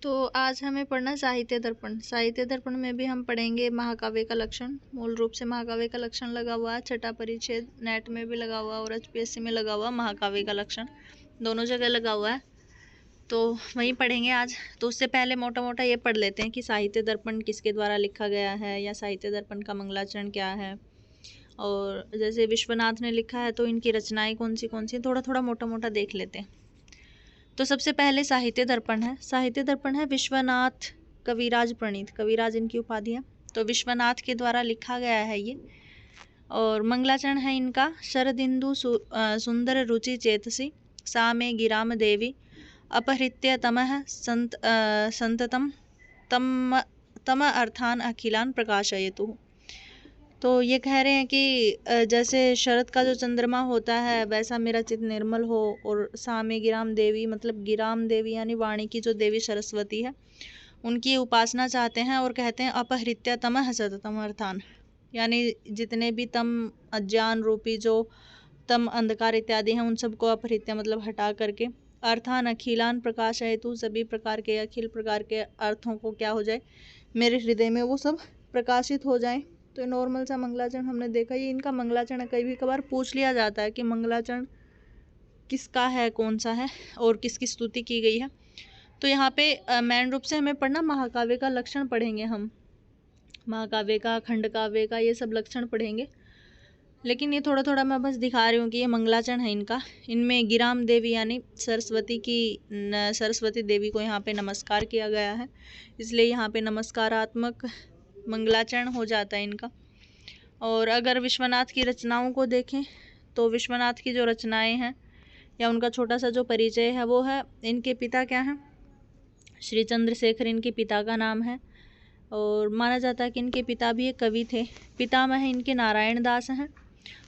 तो आज हमें पढ़ना साहित्य दर्पण। साहित्य दर्पण में भी हम पढ़ेंगे महाकाव्य का लक्षण। मूल रूप से महाकाव्य का लक्षण लगा हुआ है, छठा परिच्छेद नेट में भी लगा हुआ और एचपीएससी में लगा हुआ महाकाव्य का लक्षण, दोनों जगह लगा हुआ है, तो वहीं पढ़ेंगे आज। तो उससे पहले मोटा मोटा ये पढ़ लेते हैं कि साहित्य दर्पण किसके द्वारा लिखा गया है या साहित्य दर्पण का मंगलाचरण क्या है, और जैसे विश्वनाथ ने लिखा है तो इनकी रचनाएं कौन सी थोड़ा थोड़ा मोटा मोटा देख लेते हैं। तो सबसे पहले साहित्य दर्पण है। साहित्य दर्पण है विश्वनाथ कविराज प्रणीत, कविराज इनकी उपाधि है, तो विश्वनाथ के द्वारा लिखा गया है ये। और मंगलाचरण है इनका, शरदिंदु सुंदर रुचि चेतसी सा में गिराम देवी अपहृत्य तमः संततम तम अर्थान अखिलान प्रकाशयतु। तो ये कह रहे हैं कि जैसे शरद का जो चंद्रमा होता है वैसा मेरा चित्त निर्मल हो, और सामे गिराम देवी मतलब गिराम देवी यानी वाणी की जो देवी सरस्वती है उनकी उपासना चाहते हैं, और कहते हैं अपहृत्य तमः सततम अर्थान, यानी जितने भी तम अज्ञान रूपी जो तम अंधकार इत्यादि हैं उन सबको अपहृत्य मतलब हटा करके, अर्थान अखिलान प्रकाश हेतु सभी प्रकार के अखिल प्रकार के अर्थों को क्या हो जाए मेरे हृदय में वो सब प्रकाशित हो जाए। तो नॉर्मल सा मंगलाचरण हमने देखा, ये इनका मंगलाचरण कई कभार पूछ लिया जाता है कि मंगलाचरण किसका है, कौन सा है और किसकी स्तुति की गई है। तो यहाँ पे मेन रूप से हमें पढ़ना महाकाव्य का लक्षण पढ़ेंगे हम, महाकाव्य का, खंड काव्य का, ये सब लक्षण पढ़ेंगे। लेकिन ये थोड़ा थोड़ा मैं बस दिखा रही हूँ कि ये मंगलाचरण है इनका। इनमें गिराम देवी यानी सरस्वती देवी को यहाँ पे नमस्कार किया गया है, इसलिए यहाँ पे नमस्कारात्मक मंगलाचरण हो जाता है इनका। और अगर विश्वनाथ की रचनाओं को देखें तो विश्वनाथ की जो रचनाएं हैं या उनका छोटा सा जो परिचय है वो है, इनके पिता क्या हैं, श्री चंद्रशेखर इनके पिता का नाम है, और माना जाता है कि इनके पिता भी एक कवि थे। पितामह इनके नारायण दास हैं,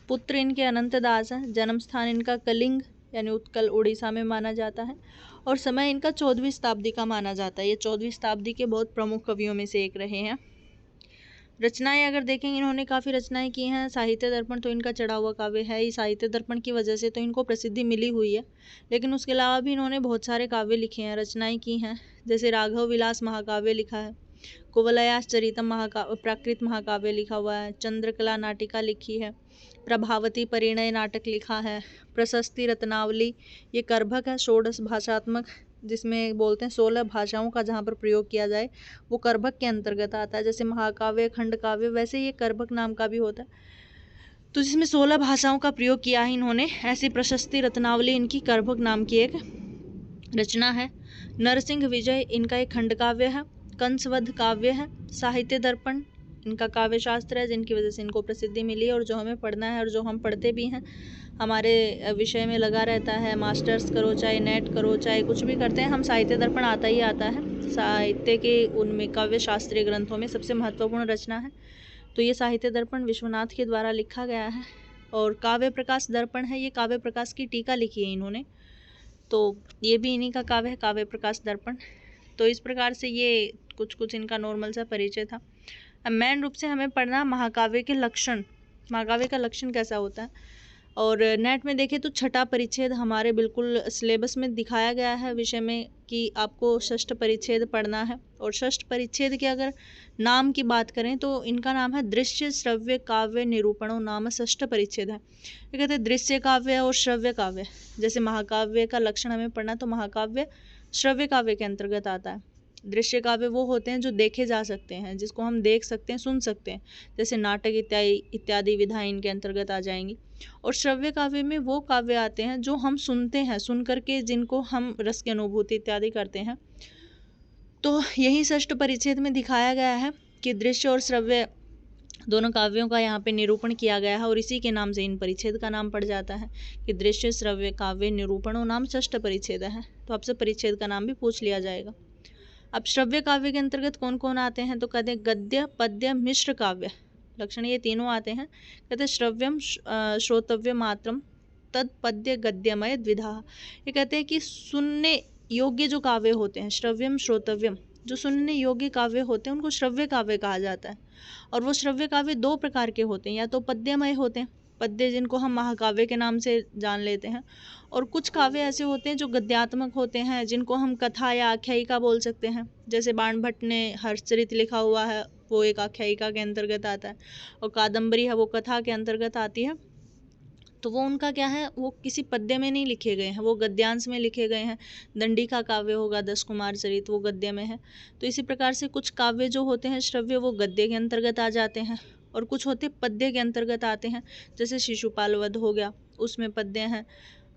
पुत्र इनके अनंत दास हैं, जन्म स्थान इनका कलिंग यानी उत्कल उड़ीसा में माना जाता है, और समय इनका 14वीं शताब्दी का माना जाता है। ये 14वीं शताब्दी के बहुत प्रमुख कवियों में से एक रहे हैं। रचनाएं अगर देखेंगे, इन्होंने काफ़ी रचनाएं की हैं। साहित्य दर्पण तो इनका चढ़ा हुआ काव्य है ही, साहित्य दर्पण की वजह से तो इनको प्रसिद्धि मिली हुई है, लेकिन उसके अलावा भी इन्होंने बहुत सारे काव्य लिखे हैं, रचनाएं की हैं। जैसे राघव विलास महाकाव्य लिखा है, कुवलयास चरितम प्राकृत महाकाव्य लिखा हुआ है, चंद्रकला नाटिका लिखी है, प्रभावती परिणय नाटक लिखा है, प्रशस्ति रत्नावली ये करभक है षोडश भाषात्मक, जिसमें बोलते हैं 16 भाषाओं का जहाँ पर प्रयोग किया जाए वो करभक के अंतर्गत आता है। जैसे महाकाव्य खंड काव्य वैसे ये करभक नाम का भी होता है, तो जिसमें 16 भाषाओं का प्रयोग किया है इन्होंने। ऐसी प्रशस्ति रत्नावली इनकी करभक नाम की एक रचना है। नरसिंह विजय इनका एक खंड काव्य है, कंसवध काव्य है, साहित्य दर्पण इनका काव्य शास्त्र है जिनकी वजह से इनको प्रसिद्धि मिली है, और जो हमें पढ़ना है और जो हम पढ़ते भी हैं, हमारे विषय में लगा रहता है। मास्टर्स करो चाहे नेट करो चाहे कुछ भी करते हैं, हम साहित्य दर्पण आता ही आता है। साहित्य के उनमें काव्य शास्त्रीय ग्रंथों में सबसे महत्वपूर्ण रचना है। तो ये साहित्य दर्पण विश्वनाथ के द्वारा लिखा गया है। और काव्य प्रकाश दर्पण है, ये काव्य प्रकाश की टीका लिखी है इन्होंने, तो ये भी इन्हीं का काव्य है, काव्य प्रकाश दर्पण। तो इस प्रकार से ये कुछ इनका नॉर्मल सा परिचय था। अब मेन रूप से हमें पढ़ना महाकाव्य के लक्षण, महाकाव्य का लक्षण कैसा होता है। और नेट में देखें तो छठा परिच्छेद हमारे बिल्कुल सिलेबस में दिखाया गया है विषय में कि आपको षष्ठ परिच्छेद पढ़ना है। और षष्ठ परिच्छेद के अगर नाम की बात करें तो इनका नाम है दृश्य श्रव्य काव्य निरूपणों नाम षष्ठ परिच्छेद है। ये कहते हैं दृश्य काव्य और श्रव्य काव्य। जैसे महाकाव्य का लक्षण हमें पढ़ना तो महाकाव्य श्रव्य काव्य के अंतर्गत आता है। दृश्य काव्य वो होते हैं जो देखे जा सकते हैं, जिसको हम देख सकते हैं, सुन सकते हैं, जैसे नाटक इत्यादि विधाएं इनके अंतर्गत आ जाएंगी। और श्रव्य काव्य में वो काव्य आते हैं जो हम सुनते हैं, सुन करके जिनको हम रस की अनुभूति इत्यादि करते हैं। तो यही षष्ठ परिच्छेद में दिखाया गया है कि दृश्य और श्रव्य दोनों काव्यों का यहाँ पे निरूपण किया गया है, और इसी के नाम से इन परिच्छेद का नाम पड़ जाता है कि दृश्य श्रव्य काव्य निरूपणों नाम षष्ठ परिच्छेद है। तो आपसे परिच्छेद का नाम भी पूछ लिया जाएगा। अब श्रव्य काव्य के अंतर्गत कौन कौन आते हैं, तो कहते हैं गद्य पद्य मिश्र काव्य लक्षण, ये तीनों आते हैं। कहते हैं श्रव्यम श्रोतव्य मात्रम तद पद्य गद्यमय द्विधा। ये कहते हैं कि सुनने योग्य जो काव्य होते हैं, श्रव्यम श्रोतव्यम, जो सुनने योग्य काव्य होते हैं उनको श्रव्य काव्य कहा जाता है। और वो श्रव्य काव्य दो प्रकार के होते हैं, या तो पद्यमय होते हैं, पद्य जिनको हम महाकाव्य के नाम से जान लेते हैं, और कुछ काव्य ऐसे होते हैं जो गद्यात्मक होते हैं, जिनको हम कथा या आख्यायिका बोल सकते हैं। जैसे बाण भट्ट ने हर्षचरित लिखा हुआ है, वो एक आख्यायिका के अंतर्गत आता है, और कादम्बरी है वो कथा के अंतर्गत आती है। तो वो उनका क्या है, वो किसी पद्य में नहीं लिखे गए हैं, वो गद्यांश में लिखे गए हैं। दंडी का काव्य होगा 10 कुमार चरित, वो गद्य में है। तो इसी प्रकार से कुछ काव्य जो होते हैं श्रव्य, वो गद्य के अंतर्गत आ जाते हैं, और कुछ होते पद्य के अंतर्गत आते हैं। जैसे शिशुपाल वध हो गया, उसमें पद्य हैं।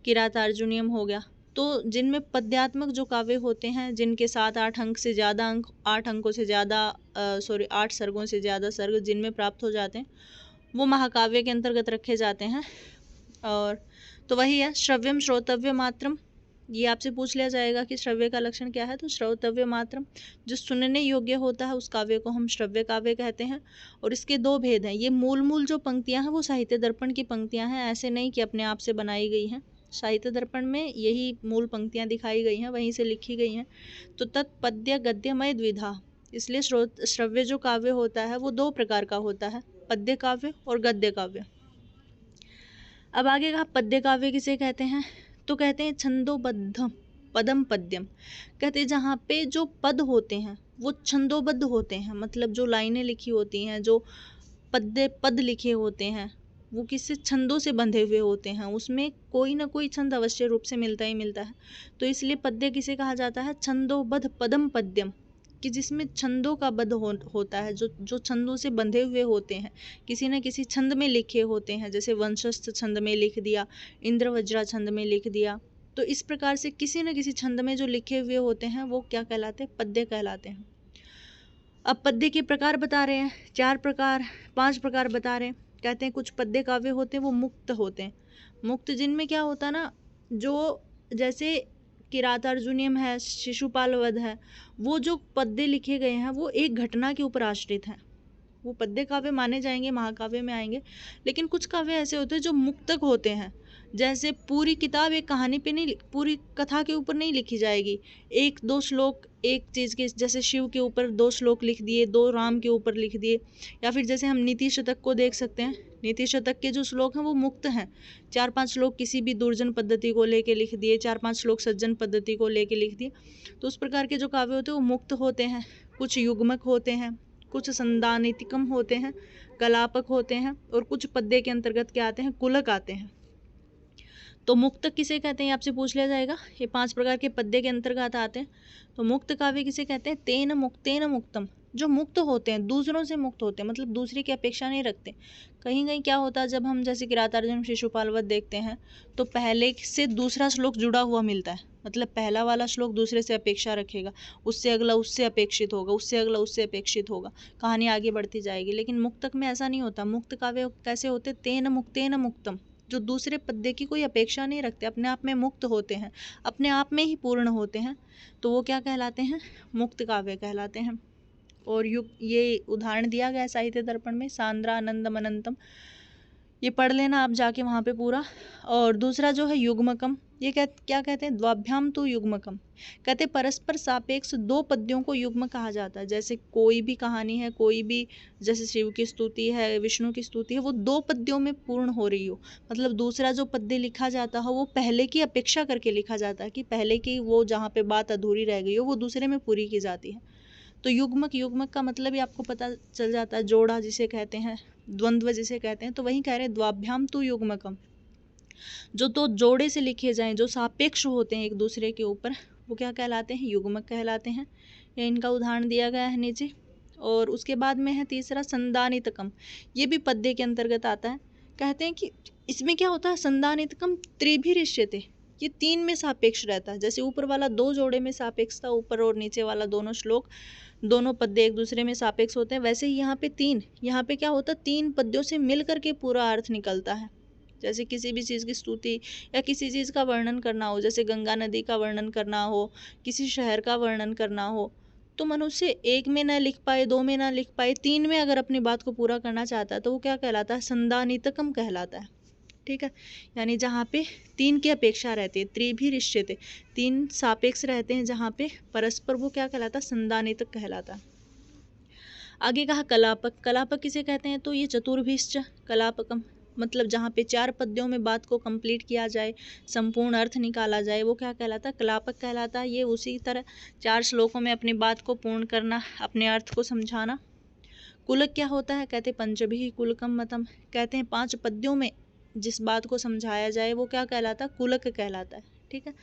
किरातार्जुनीयम हो गया। तो जिनमें पद्यात्मक जो काव्य होते हैं, जिनके 7-8 अंक से ज़्यादा अंक, 8 अंकों से ज़्यादा 8 सर्गों से ज़्यादा सर्ग जिनमें प्राप्त हो जाते हैं, वो महाकाव्य के अंतर्गत रखे जाते हैं। और तो वही है श्रव्यम श्रोतव्य मात्रम। ये आपसे पूछ लिया जाएगा कि श्रव्य का लक्षण क्या है, तो श्रोतव्य मात्रम, जो सुनने योग्य होता है उस काव्य को हम श्रव्य काव्य कहते हैं। और इसके 2 भेद हैं। ये मूल जो पंक्तियां हैं वो साहित्य दर्पण की पंक्तियां हैं, ऐसे नहीं कि अपने आप से बनाई गई हैं। साहित्य दर्पण में यही मूल पंक्तियां दिखाई गई हैं, वहीं से लिखी गई हैं। तो तत्पद्य गद्यमय द्विधा, इसलिए श्रव्य जो काव्य होता है वो 2 प्रकार का होता है, पद्य काव्य और गद्य काव्य। अब आगे कहा पद्य काव्य किसे कहते हैं, तो कहते हैं छंदोबद्ध पदम पद्यम। कहते हैं जहाँ पे जो पद होते हैं वो छंदोबद्ध होते हैं, मतलब जो लाइनें लिखी होती हैं, जो पद लिखे होते हैं, वो किससे, छंदों से बंधे हुए होते हैं, उसमें कोई ना कोई छंद अवश्य रूप से मिलता ही मिलता है। तो इसलिए पद्य किसे कहा जाता है, छंदोबद्ध पदम पद्यम, कि जिसमें छंदों का बद्ध होता है, जो छंदों से बंधे हुए होते हैं, किसी न किसी छंद में लिखे होते हैं। जैसे वंशस्थ छंद में लिख दिया, इंद्रवज्रा छंद में लिख दिया। तो इस प्रकार से किसी न किसी छंद में जो लिखे हुए होते हैं वो क्या कहलाते हैं, पद्य कहलाते हैं। अब पद्य के प्रकार बता रहे हैं, 4 प्रकार 5 प्रकार बता रहे हैं। कहते हैं कुछ पद्य काव्य होते हैं वो मुक्त होते हैं। मुक्त जिनमें क्या होता ना, जो जैसे किरातार्जुनीयम है, शिशुपाल वध है, वो जो पद्य लिखे गए हैं वो एक घटना के ऊपर आश्रित हैं, वो पद्य काव्य माने जाएंगे, महाकाव्य में आएंगे। लेकिन कुछ काव्य ऐसे होते हैं जो मुक्तक होते हैं। जैसे पूरी किताब एक कहानी पे नहीं, पूरी कथा के ऊपर नहीं लिखी जाएगी, 1-2 श्लोक एक चीज़ के, जैसे शिव के ऊपर 2 श्लोक लिख दिए, 2 राम के ऊपर लिख दिए। या फिर जैसे हम नीति शतक को देख सकते हैं, नीति शतक के जो श्लोक हैं वो मुक्त हैं। 4-5 श्लोक किसी भी दुर्जन पद्धति को लेके लिख दिए, 4-5 श्लोक सज्जन पद्धति को लेके लिख दिए। तो उस प्रकार के जो काव्य होते हैं वो मुक्त होते हैं। कुछ युग्मक होते हैं, कुछ संदानितिकम होते हैं, कलापक होते हैं, और कुछ पद्य के अंतर्गत क्या आते हैं, कुलक आते हैं। तो मुक्त किसे कहते हैं, आपसे पूछ लिया जाएगा। ये 5 प्रकार के पद्य के अंतर्गत आते हैं। तो मुक्त काव्य किसे कहते हैं, तेन मुक्तम, जो मुक्त होते हैं, दूसरों से मुक्त होते हैं, मतलब दूसरे की अपेक्षा नहीं रखते। कहीं कहीं क्या होता है, जब हम जैसे किरातार्जुन शिशुपाल वध देखते हैं तो पहले से दूसरा श्लोक जुड़ा हुआ मिलता है, मतलब पहला वाला श्लोक दूसरे से अपेक्षा रखेगा, उससे अगला उससे अपेक्षित होगा, उससे अगला उससे अपेक्षित होगा, कहानी आगे बढ़ती जाएगी। लेकिन मुक्तक में ऐसा नहीं होता। मुक्त काव्य कैसे होते, तेन मुक्तम, जो दूसरे पद्य की कोई अपेक्षा नहीं रखते, अपने आप में मुक्त होते हैं, अपने आप में ही पूर्ण होते हैं, तो वो क्या कहलाते हैं, मुक्त काव्य कहलाते हैं। और ये उदाहरण दिया गया है साहित्य दर्पण में, सांद्रा आनंदम अनंतम, ये पढ़ लेना आप जाके वहाँ पे पूरा। और दूसरा जो है युग्मकम, ये क्या कहते हैं, द्वाभ्याम तो युग्मकम, कहते हैं परस्पर सापेक्ष 2 पद्यों को युग्म कहा जाता है। जैसे कोई भी कहानी है, कोई भी, जैसे शिव की स्तुति है, विष्णु की स्तुति है, वो 2 पद्यों में पूर्ण हो रही हो, मतलब दूसरा जो पद्य लिखा जाता हो वो पहले की अपेक्षा करके लिखा जाता है, कि पहले की वो जहाँ पे बात अधूरी रह गई हो वो दूसरे में पूरी की जाती है। तो युग्मक का मतलब ही आपको पता चल जाता है, जोड़ा जिसे कहते हैं, द्वंद्व जिसे कहते हैं। तो वही कह रहे हैं द्वाभ्याम तु युग्मकम, जो 2 जोड़े से लिखे जाएं, जो सापेक्ष होते हैं एक दूसरे के ऊपर, वो क्या कहलाते हैं, युग्मक कहलाते हैं। ये इनका उदाहरण दिया गया है नीचे। और उसके बाद में है तीसरा संदानितकम, ये भी पद्य के अंतर्गत आता है। कहते हैं कि इसमें क्या होता है, संदानितकम त्रिभिरिष्यते, ये 3 में सापेक्ष रहता है। जैसे ऊपर वाला 2 जोड़े में सापेक्ष था, ऊपर और नीचे वाला दोनों श्लोक, दोनों पद्य एक दूसरे में सापेक्ष होते हैं, वैसे ही यहाँ पे 3, यहाँ पे क्या होता है, 3 पद्यों से मिल करके पूरा अर्थ निकलता है। जैसे किसी भी चीज़ की स्तुति या किसी चीज़ का वर्णन करना हो, जैसे गंगा नदी का वर्णन करना हो, किसी शहर का वर्णन करना हो, तो मनुष्य 1 में ना लिख पाए, 2 में ना लिख पाए, 3 में अगर अपनी बात को पूरा करना चाहता है तो वो क्या कहलाता है, संदानितकम कहलाता है। ठीक है, यानी जहाँ पे 3 की अपेक्षा रहती है, त्रिभिरिष्यते, 3 सापेक्ष रहते हैं जहाँ पे परस्पर, वो क्या कहलाता है, संदानितक कहलाता है। आगे कहा कलापक, कलापक किसे कहते हैं, तो ये चतुर्भिश्च कलापकम, मतलब जहाँ पे 4 पद्यों में बात को कंप्लीट किया जाए, संपूर्ण अर्थ निकाला जाए, वो क्या कहलाता है? कलापक कहलाता है। ये उसी तरह 4 श्लोकों में अपनी बात को पूर्ण करना, अपने अर्थ को समझाना। कुलक क्या होता है? कहते पंचभिः कुलकम मतम, कहते हैं 5 पद्यों में जिस बात को समझाया जाए वो क्या कहलाता है? कुलक कहलाता है। ठीक है,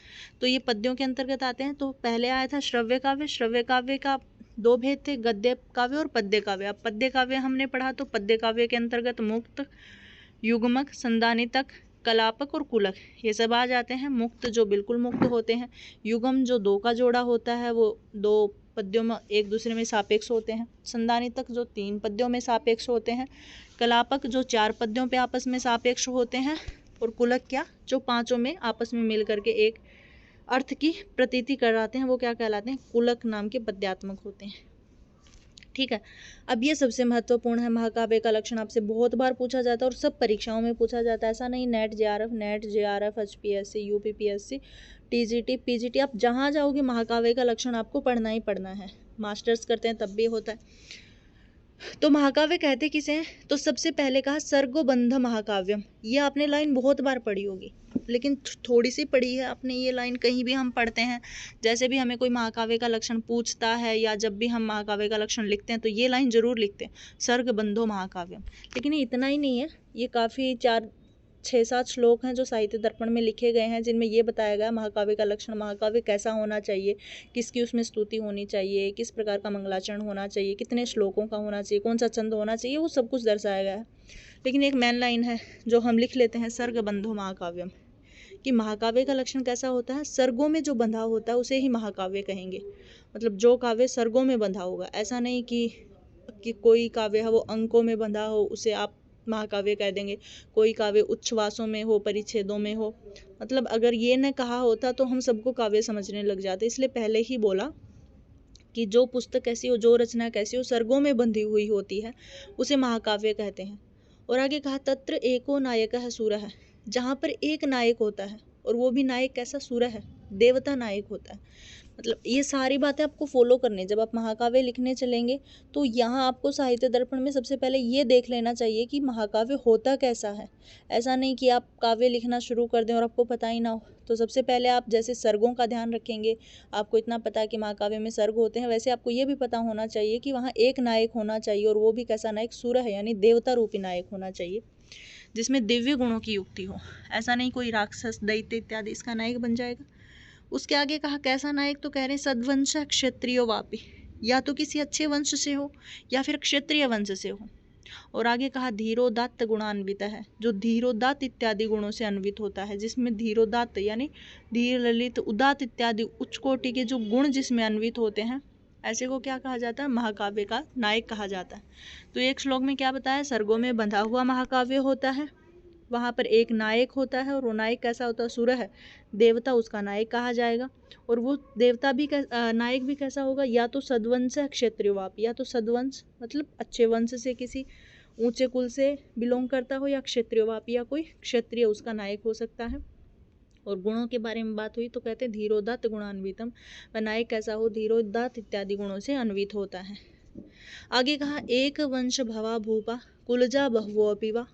तो ये पद्यों के अंतर्गत आते हैं। तो पहले आया था श्रव्य काव्य। श्रव्य काव्य का 2 भेद थे, गद्य काव्य और पद्य काव्य। अब पद्य काव्य हमने पढ़ा, तो पद्य काव्य के अंतर्गत मुक्त, युग्मक, संदानितक, कलापक और कुलक ये सब आ जाते हैं। मुक्त जो बिल्कुल मुक्त होते हैं, युग्म जो 2 का जोड़ा होता है वो 2 पद्यों में एक दूसरे में सापेक्ष होते हैं, संदानितक जो 3 पद्यों में सापेक्ष होते हैं, कलापक जो 4 पद्यों पे आपस में सापेक्ष होते हैं, और कुलक क्या? जो 5 में आपस में मिल करके एक अर्थ की प्रतीति कराते हैं, वो क्या कहलाते हैं? कुलक नाम के पद्यात्मक होते हैं। ठीक है, अब ये सबसे महत्वपूर्ण है। महाकाव्य का लक्षण आपसे बहुत बार पूछा जाता है और सब परीक्षाओं में पूछा जाता है। ऐसा नहीं net JRF HPSC, UPPSC, TGT, PGT, आप जहाँ जाओगे महाकाव्य का लक्षण आपको पढ़ना ही पढ़ना है। मास्टर्स करते हैं तब भी होता है। तो महाकाव्य कहते किसे हैं? तो सबसे पहले कहा सर्गोबंध महाकाव्यम। ये आपने लाइन बहुत बार पढ़ी होगी, लेकिन थोड़ी सी पढ़ी है आपने ये लाइन। कहीं भी हम पढ़ते हैं, जैसे भी हमें कोई महाकाव्य का लक्षण पूछता है या जब भी हम महाकाव्य का लक्षण लिखते हैं तो ये लाइन जरूर लिखते हैं, सर्गबंधो महाकाव्यम। लेकिन ये इतना ही नहीं है, ये काफ़ी 6-7 श्लोक हैं जो साहित्य दर्पण में लिखे गए हैं, जिनमें ये बताया गया महाकाव्य का लक्षण, महाकाव्य कैसा होना चाहिए, किसकी उसमें स्तुति होनी चाहिए, किस प्रकार का मंगलाचरण होना चाहिए, कितने श्लोकों का होना चाहिए, कौन सा छंद होना चाहिए, वो सब कुछ दर्शाया गया है। लेकिन एक मेन लाइन है जो हम लिख लेते हैं, सर्गबंधो महाकाव्यम, कि महाकाव्य का लक्षण कैसा होता है? सर्गों में जो बंधा होता है उसे ही महाकाव्य कहेंगे। मतलब जो काव्य सर्गों में बंधा होगा, ऐसा नहीं कि कोई काव्य है वो अंकों में बंधा हो उसे आप महाकाव्य कह देंगे, कोई काव्य उच्छ्वासों में हो, परिच्छेदों में हो। मतलब अगर ये न कहा होता तो हम सबको काव्य समझने लग जाते। इसलिए पहले ही बोला कि जो पुस्तक कैसी हो, जो रचना कैसी हो, सर्गों में बंधी हुई होती है उसे महाकाव्य कहते हैं। और आगे कहा तत्र एको नायकः सूरः, जहाँ पर एक नायक होता है, और वो भी नायक कैसा? सूरः है, देवता नायक होता है। मतलब ये सारी बातें आपको फॉलो करनी। जब आप महाकाव्य लिखने चलेंगे तो यहाँ आपको साहित्य दर्पण में सबसे पहले ये देख लेना चाहिए कि महाकाव्य होता कैसा है। ऐसा नहीं कि आप काव्य लिखना शुरू कर दें और आपको पता ही ना हो। तो सबसे पहले आप जैसे सर्गों का ध्यान रखेंगे, आपको इतना पता है कि महाकाव्य में सर्ग होते हैं, वैसे आपको ये भी पता होना चाहिए कि वहाँ एक नायक होना चाहिए, और वो भी कैसा नायक? सूरः है, यानी देवता रूपी नायक होना चाहिए, जिसमें दिव्य गुणों की युक्ति हो। ऐसा नहीं कोई राक्षस, दैत्य इत्यादि इसका नायक बन जाएगा। उसके आगे कहा कैसा नायक? तो कह रहे हैं सद्वंश क्षत्रिय वापी, या तो किसी अच्छे वंश से हो या फिर क्षत्रिय वंश से हो। और आगे कहा धीरोदात्त गुणान्वित है, जो धीरोदात्त इत्यादि गुणों से अन्वित होता है, जिसमें धीरोदात्त यानी धीर, ललित, उदात्त इत्यादि उच्च कोटि के जो गुण जिसमें अन्वित होते हैं, ऐसे को क्या कहा जाता है? महाकाव्य का नायक कहा जाता है। तो एक श्लोक में क्या बताया? सर्गों में बंधा हुआ महाकाव्य होता है, वहाँ पर एक नायक होता है, और वो नायक कैसा होता है? सूरः है, देवता, उसका नायक कहा जाएगा। और वो देवता भी नायक भी कैसा होगा? या तो सद्वंश क्षत्रिय वाप, या तो सद्वंश मतलब अच्छे वंश से, किसी ऊंचे कुल से बिलोंग करता हो, या क्षत्रिय वाप या कोई क्षत्रिय उसका नायक हो सकता है। और गुणों के बारे में बात हुई तो कहते हैं धीरोदात्त गुणान्वितम, वह नायक कैसा हो? धीरोदात्त इत्यादि गुणों से अन्वित होता है। आगे कहा एक वंश भवा भूपा कुलजा बहुवो अपिवा,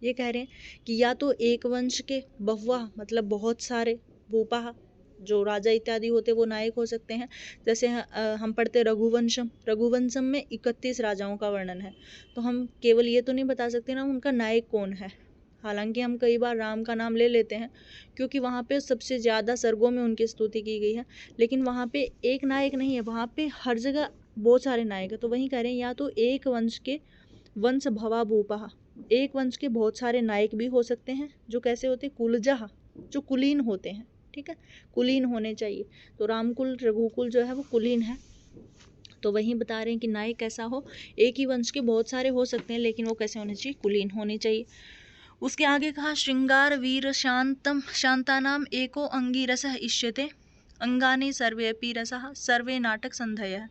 ये कह रहे हैं कि या तो एक वंश के बहुवा मतलब बहुत सारे, भूपा जो राजा इत्यादि होते वो नायक हो सकते हैं। जैसे हम पढ़ते रघुवंशम, रघुवंशम में 31 राजाओं का वर्णन है, तो हम केवल ये तो नहीं बता सकते ना उनका नायक कौन है। हालांकि हम कई बार राम का नाम ले लेते हैं क्योंकि वहाँ पे सबसे ज़्यादा सर्गों में उनकी स्तुति की गई है, लेकिन वहाँ पे एक नायक नहीं है, वहाँ पे हर जगह बहुत सारे नायक है। तो वहीं कह रहे हैं या तो एक वंश के वंश भवा भूपा, एक वंश के बहुत सारे नायक भी हो सकते हैं, जो कैसे होते? कुलजह, जो कुलीन होते हैं। ठीक है, कुलीन होने चाहिए। तो रामकुल, रघुकुल जो है वो कुलीन है। तो वहीं बता रहे हैं कि नायक कैसा हो? एक ही वंश के बहुत सारे हो सकते हैं, लेकिन वो कैसे होने चाहिए? कुलीन होने चाहिए। उसके आगे कहा श्रृंगार वीर शांतम शांतानाम एको अंगीरसः इष्यते अंगानि सर्वेपि रसः सर्वे नाटक संधयः।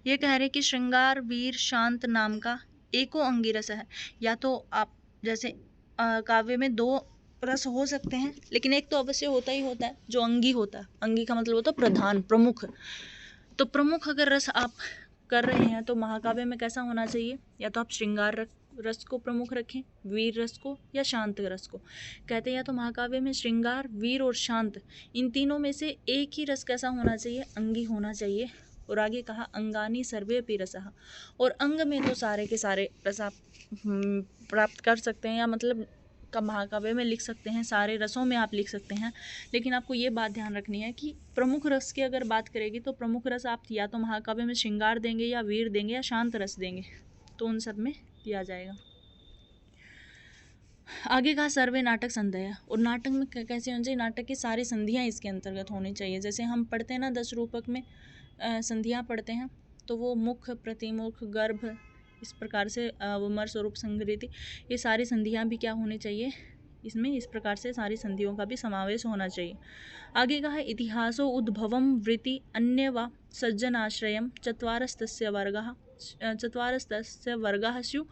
ये कह रहे कि श्रृंगार वीर शांत नाम का एको अंगिरस है। या तो आप जैसे काव्य में 2 रस हो सकते हैं, लेकिन एक तो अवश्य होता ही होता है जो अंगी होता है। अंगी का मतलब होता है प्रधान, प्रमुख। तो प्रमुख अगर रस आप कर रहे हैं तो महाकाव्य में कैसा होना चाहिए? या तो आप श्रृंगार रस को प्रमुख रखें, वीर रस को या शांत रस को। कहते हैं या तो महाकाव्य में श्रृंगार, वीर और शांत, इन तीनों में से एक ही रस कैसा होना चाहिए, अंगी होना चाहिए। और आगे कहा अंगानी सर्वेपि रसः, और अंग में तो सारे के सारे रस आप प्राप्त कर सकते हैं, या मतलब का महाकाव्य में लिख सकते हैं, सारे रसों में आप लिख सकते हैं। लेकिन आपको ये बात ध्यान रखनी है कि प्रमुख रस की अगर बात करेगी तो प्रमुख रस आप या तो महाकाव्य में श्रृंगार देंगे, या वीर देंगे, या शांत रस देंगे, तो उन सब में दिया जाएगा। आगे कहा सर्वे नाटक संध्या, और नाटक में कैसे होनी चाहिए, नाटक की सारी संधियाँ इसके अंतर्गत होनी चाहिए। जैसे हम पढ़ते हैं ना 10 रूपक में संधियाँ पढ़ते हैं, तो वो मुख, प्रतिमुख, गर्भ, इस प्रकार से विमर, स्वरूप, संगृति, ये सारी संधियाँ भी क्या होनी चाहिए इसमें, इस प्रकार से सारी संधियों का भी समावेश होना चाहिए। आगे कहा इतिहासो उद्भवम वृत्ति अन्य व सज्जनाश्रयम चत्वारस्तस्य वर्गः स्यु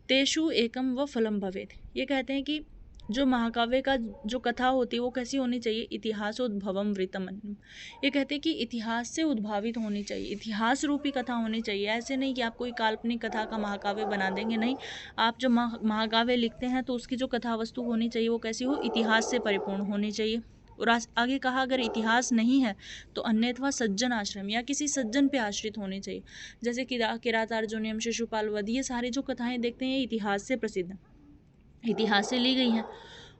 तेषु एकम व फलम भवेत्। ये कहते हैं कि जो महाकाव्य का जो कथा होती है वो कैसी होनी चाहिए, इतिहासोद्भवम वृत्तम। ये कहते हैं कि इतिहास से उद्भावित होनी चाहिए, इतिहास रूपी कथा होनी चाहिए। ऐसे नहीं कि आप कोई काल्पनिक कथा का महाकाव्य बना देंगे, नहीं, आप जो महाकाव्य लिखते हैं तो उसकी जो कथा वस्तु होनी चाहिए वो कैसी हो, इतिहास से परिपूर्ण होनी चाहिए। और आगे कहा अगर इतिहास नहीं है तो अन्यथा सज्जन आश्रम या किसी सज्जन पे आश्रित होनी चाहिए। जैसे किरातार्जुनीयम, शिशुपाल वध, ये सारी जो कथाएं देखते हैं ये इतिहास से प्रसिद्ध, इतिहास से ली गई हैं।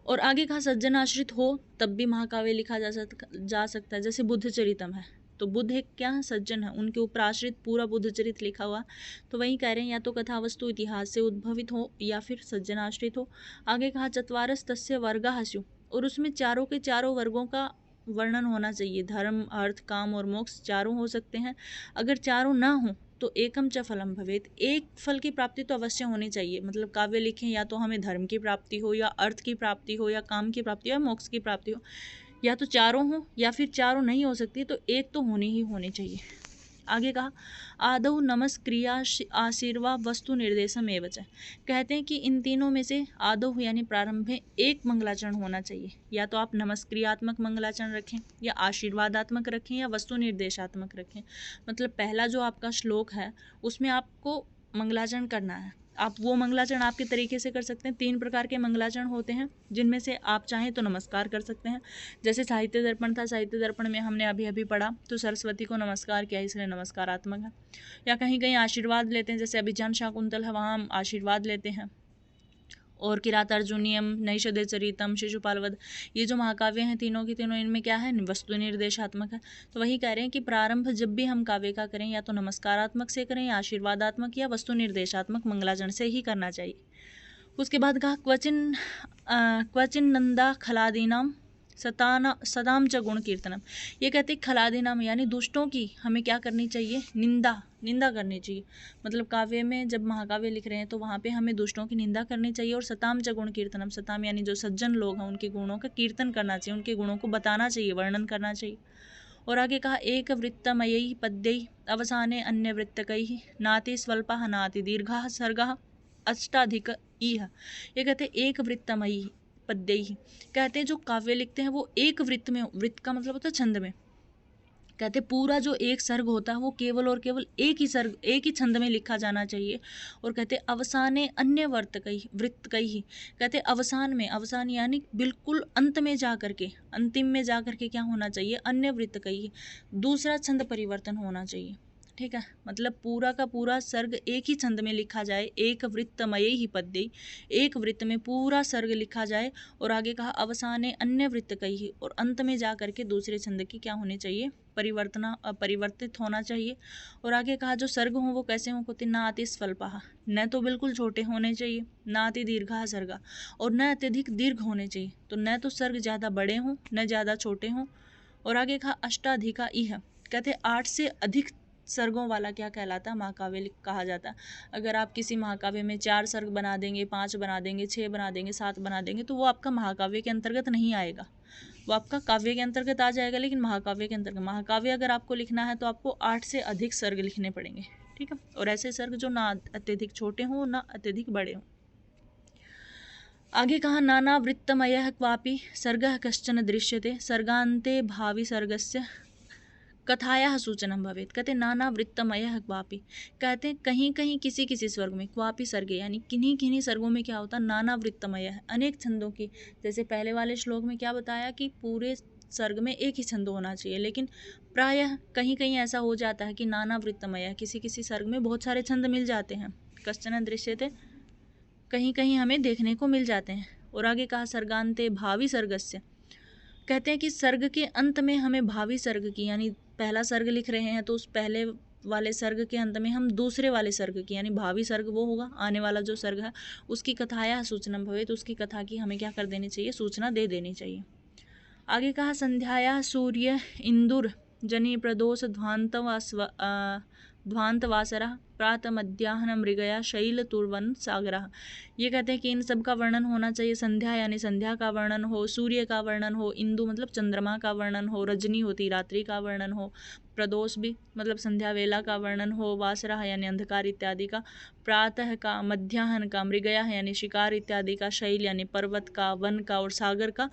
और आगे कहा सज्जन आश्रित हो तब भी महाकाव्य लिखा जा सकता है। जैसे बुद्ध चरितम है, तो बुद्ध एक क्या है, सज्जन है, उनके ऊपर आश्रित पूरा बुद्ध चरित लिखा हुआ, तो वही कह रहे हैं या तो कथा वस्तु इतिहास से उद्भवित हो या फिर सज्जन आश्रित हो। आगे कहा चत्वारस तस्य वर्गः स्युः, और उसमें चारों के चारों वर्गों का वर्णन होना चाहिए, धर्म, अर्थ, काम और मोक्ष चारों हो सकते हैं। अगर चारों ना हो तो एकम च फलम भवेत, एक फल की प्राप्ति तो अवश्य होनी चाहिए। मतलब काव्य लिखें या तो हमें धर्म की प्राप्ति हो, या अर्थ की प्राप्ति हो, या काम की प्राप्ति हो, या मोक्ष की प्राप्ति हो, या तो चारों हो, या फिर चारों नहीं हो सकती तो एक तो होनी ही होनी चाहिए। आगे कहा आदौ नमस्क्रिया आशीर्वाद वस्तु निर्देशम एवं च, कहते हैं कि इन तीनों में से आदौ यानी प्रारंभ में एक मंगलाचरण होना चाहिए। या तो आप नमस्क्रियात्मक मंगलाचरण रखें, या आशीर्वादात्मक रखें, या वस्तु निर्देशात्मक रखें। मतलब पहला जो आपका श्लोक है उसमें आपको मंगलाचरण करना है। आप वो मंगलाचरण आपके तरीके से कर सकते हैं। 3 प्रकार के मंगलाचरण होते हैं, जिनमें से आप चाहें तो नमस्कार कर सकते हैं। जैसे साहित्य दर्पण था, साहित्य दर्पण में हमने अभी अभी पढ़ा तो सरस्वती को नमस्कार किया, इसलिए नमस्कारात्मक है। या कहीं कहीं आशीर्वाद लेते हैं, जैसे अभिज्ञान शाकुंतल है, वहाँ हम आशीर्वाद लेते हैं। और किरातार्जुनीयम, नैषधे चरितम, शिशुपाल वध, ये जो महाकाव्य हैं तीनों की तीनों, इनमें क्या है, वस्तु निर्देशात्मक है। तो वही कह रहे हैं कि प्रारंभ जब भी हम काव्य का करें या तो नमस्कारात्मक से करें, या आशीर्वादात्मक या वस्तु निर्देशात्मक मंगलाचरण से ही करना चाहिए। उसके बाद कहा क्वचिन नंदा खलादीनाम सदाम च गुण कीर्तनम। ये कहते हैं खलादीनाम यानी दुष्टों की हमें क्या करनी चाहिए, निंदा करनी चाहिए। मतलब काव्य में जब महाकाव्य लिख रहे हैं तो वहाँ पे हमें दुष्टों की निंदा करनी चाहिए। और सताम च गुण कीर्तनम, सताम यानी जो सज्जन लोग हैं उनके गुणों का कीर्तन करना चाहिए, उनके गुणों को बताना चाहिए, वर्णन करना चाहिए। और आगे कहा एक वृत्तमयी पद्यई अवसाने अन्य वृत्तकैः नाति स्वल्पः नाति दीर्घः सर्गः अष्टाधिक इह। ये कहते हैं एक वृत्तमयी पद्यई, कहते हैं जो काव्य लिखते हैं वो एक वृत्त में, वृत्त का मतलब होता है छंद में, कहते पूरा जो एक सर्ग होता है वो केवल और केवल एक ही छंद में लिखा जाना चाहिए। और कहते अवसाने अन्य वृत्त कई, कहते अवसान यानी बिल्कुल अंत में जा करके, अंतिम में जा करके क्या होना चाहिए, अन्य वृत्त कई, दूसरा छंद परिवर्तन होना चाहिए। ठीक है, मतलब पूरा का पूरा सर्ग एक ही छंद में लिखा जाए, एक वृत्तमय ही पद्य, एक वृत्त में पूरा सर्ग लिखा जाए। और आगे कहा अवसाने अन्य वृत्त कही, और अंत में जा करके दूसरे छंद की क्या होनी चाहिए, परिवर्तित होना चाहिए। और आगे कहा जो सर्ग हों वो कैसे हों, कहते न अति स्वल्पः, न तो बिल्कुल छोटे होने चाहिए, न अति दीर्घः सर्गा, और न अत्यधिक दीर्घ होने चाहिए। तो न तो सर्ग ज़्यादा बड़े हों न ज़्यादा छोटे हों। और आगे कहा अष्टाधिका इह, कहते 8 से अधिक सर्गों वाला क्या कहलाता है, महाकाव्य कहा जाता है। अगर आप किसी महाकाव्य में 4 सर्ग बना देंगे, 5 बना देंगे, 6 बना देंगे, 7 बना देंगे, तो वो आपका महाकाव्य के अंतर्गत नहीं आएगा, वो आपका काव्य के अंतर्गत आ जाएगा, लेकिन महाकाव्य के अंतर्गत, महाकाव्य अगर आपको लिखना है तो आपको 8 से अधिक सर्ग लिखने पड़ेंगे। ठीक है, और ऐसे सर्ग जो ना अत्यधिक छोटे हों ना अत्यधिक बड़े हों। आगे कहा नाना वृत्तमयः क्वापि सर्गः कश्चन दृश्यते सर्गान्ते भावी सर्गस्य कथाया सूचनम भवेत, कहते नाना वृत्तमय क्वापि, कहते हैं कहीं कहीं किसी किसी स्वर्ग में, क्वापि सर्गे यानी किन्हीं किन्हीं सर्गों में क्या होता है, नाना वृत्तमय है, अनेक छंदों की। जैसे पहले वाले श्लोक में क्या बताया कि पूरे सर्ग में एक ही छंद होना चाहिए, लेकिन प्रायः कहीं कहीं ऐसा हो जाता है कि नाना वृत्तमय, किसी किसी सर्ग में बहुत सारे छंद मिल जाते हैं। कश्चन दृश्यते, कहीं कहीं हमें देखने को मिल जाते हैं। और आगे कहा सर्गान्ते भावी सर्गस्य, कहते हैं कि सर्ग के अंत में हमें भावी सर्ग की, यानी पहला सर्ग लिख रहे हैं तो उस पहले वाले सर्ग के अंत में हम दूसरे वाले सर्ग की, यानी भावी सर्ग वो होगा आने वाला जो सर्ग है, उसकी कथाया सूचना भवे, तो उसकी कथा की हमें क्या कर देनी चाहिए, सूचना दे देनी चाहिए। आगे कहा संध्याया सूर्य इंदुर जनी प्रदोष ध्वांतवासरा प्रातः मध्याह्न मृगया शैल तुर्वन सागरा, ये कहते हैं कि इन सब का वर्णन होना चाहिए। संध्या यानी संध्या का वर्णन हो, सूर्य का वर्णन हो, इंदु मतलब चंद्रमा का वर्णन हो, रजनी होती रात्रि का वर्णन हो, प्रदोष भी मतलब संध्या वेला का वर्णन हो, वासरा यानी अंधकार इत्यादि का, प्रातः का, मध्याह्न का, मृगया यानी शिकार इत्यादि का, शैल यानी पर्वत का, वन का और सागर का।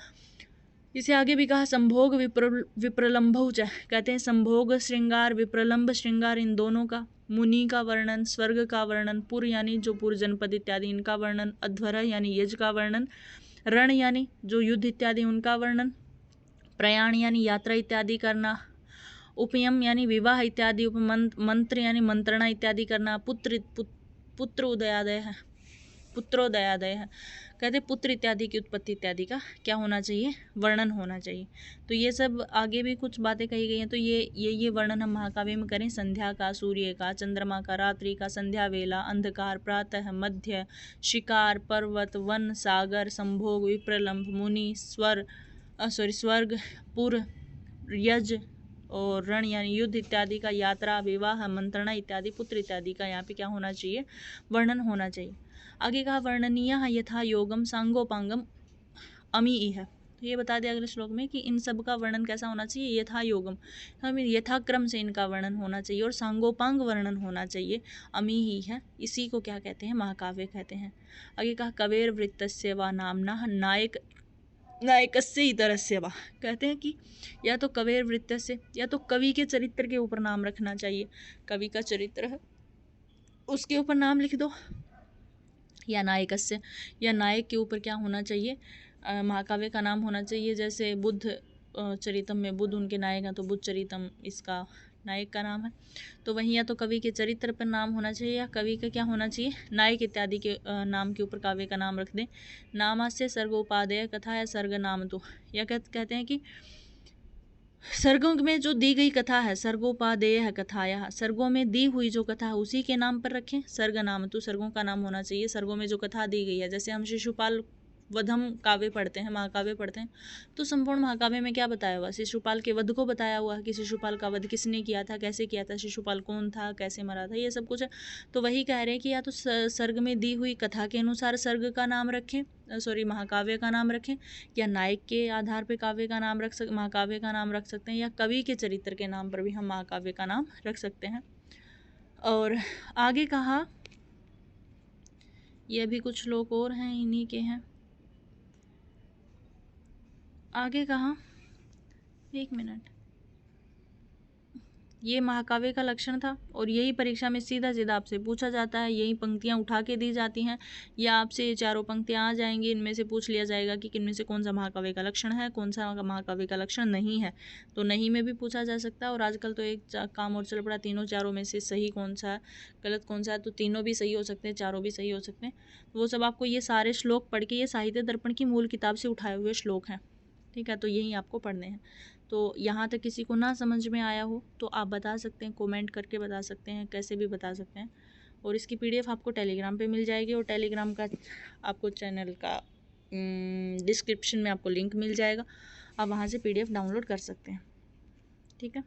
इसे आगे भी कहा संभोग विप्रलंभौच, कहते हैं संभोग श्रृंगार, विप्रलंभ श्रृंगार, इन दोनों का। मुनि का वर्णन, स्वर्ग का वर्णन, पुर यानी जो पुर जनपद इत्यादि इनका वर्णन, अध्वर यानी यज का वर्णन, रण यानी जो युद्ध इत्यादि उनका वर्णन, प्रयाण यानी यात्रा इत्यादि करना, उपयम यानी विवाह इत्यादि, मंत्र यानी मंत्रणा इत्यादि करना, पुत्रोदयादय है, पुत्रोदयादय है, कहते पुत्र इत्यादि की उत्पत्ति इत्यादि का क्या होना चाहिए, वर्णन होना चाहिए। तो ये सब आगे भी कुछ बातें कही गई हैं, तो ये वर्णन हम महाकाव्य में करें। संध्या का, सूर्य का, चंद्रमा का, रात्रि का, संध्या वेला, अंधकार, प्रातः, मध्य, शिकार, पर्वत, वन, सागर, संभोग, विप्रलंभ, मुनि, स्वर्ग, पुर, यज और रण यानी युद्ध इत्यादि का, यात्रा, विवाह, मंत्रणा इत्यादि, पुत्र इत्यादि का यहाँ पे क्या होना चाहिए, वर्णन होना चाहिए। आगे कहा वर्णनीय यथा योगम सांगोपांगम अमी है, तो ये बता दिया अगले श्लोक में कि इन सब का वर्णन कैसा होना चाहिए, यथा योगम, हमें यथाक्रम से इनका वर्णन होना चाहिए और सांगोपांग वर्णन होना चाहिए। अमी ही है, इसी को क्या कहते हैं, महाकाव्य कहते हैं। आगे कहा कवेर वृत्तस्य वा नामना नायकस्य इतरस्य वा, कहते हैं कि या तो कवेर वृत्तस्य, या तो कवि के चरित्र के ऊपर नाम रखना चाहिए, कवि का चरित्र है उसके ऊपर नाम लिख दो, या नायकस्य, या नायक के ऊपर क्या होना चाहिए, महाकाव्य का नाम होना चाहिए। जैसे बुद्ध चरितम में बुद्ध उनके नायक हैं, तो बुद्ध चरितम इसका नायक का नाम है। तो वहीं या तो कवि के चरित्र पर नाम होना चाहिए, या कवि का क्या होना चाहिए, नायक इत्यादि के नाम के ऊपर काव्य का नाम रख दें। नामास्य सर्गोपादेय कथा या सर्ग नाम तो, या कहते हैं कि सर्गों में जो दी गई कथा है, सर्गोपादेय है कथाया, सर्गों में दी हुई जो कथा है उसी के नाम पर रखें। सर्ग नाम तो सर्गों का नाम होना चाहिए, सर्गों में जो कथा दी गई है। जैसे हम शिशुपाल वधम काव्य पढ़ते हैं, महाकाव्य पढ़ते हैं, तो संपूर्ण महाकाव्य में क्या बताया हुआ, शिशुपाल के वध को बताया हुआ है कि शिशुपाल का वध किसने किया था, कैसे किया था, शिशुपाल कौन था, कैसे मरा था, ये सब कुछ है। तो वही कह रहे हैं कि या तो सर्ग में दी हुई कथा के अनुसार सर्ग का नाम रखें, महाकाव्य का नाम रखें, या नायक के आधार पर काव्य का नाम महाकाव्य का नाम रख सकते हैं, या कवि के चरित्र के नाम पर भी हम महाकाव्य का नाम रख सकते हैं। और आगे कहा, ये भी कुछ श्लोक और हैं, इन्हीं के हैं। आगे कहा, एक मिनट, ये महाकाव्य का लक्षण था और यही परीक्षा में सीधा सीधा आपसे पूछा जाता है, यही पंक्तियां उठा के दी जाती हैं, या आपसे ये चारों पंक्तियां आ जाएंगी, इनमें से पूछ लिया जाएगा कि किनमें से कौन सा महाकाव्य का लक्षण है, कौन सा महाकाव्य का लक्षण नहीं है। तो नहीं में भी पूछा जा सकता है। और आजकल तो एक काम और चल पड़ा, तीनों चारों में से सही कौन सा है, गलत कौन सा है, तो तीनों भी सही हो सकते हैं, चारों भी सही हो सकते हैं। वो सब आपको ये सारे श्लोक पढ़ के, ये साहित्य दर्पण की मूल किताब से उठाए हुए श्लोक हैं, ठीक है, तो यही आपको पढ़ने हैं। तो यहाँ तक किसी को ना समझ में आया हो तो आप बता सकते हैं, कमेंट करके बता सकते हैं, कैसे भी बता सकते हैं। और इसकी PDF आपको टेलीग्राम पे मिल जाएगी, और टेलीग्राम का आपको चैनल का डिस्क्रिप्शन में आपको लिंक मिल जाएगा, आप वहाँ से PDF डाउनलोड कर सकते हैं, ठीक है।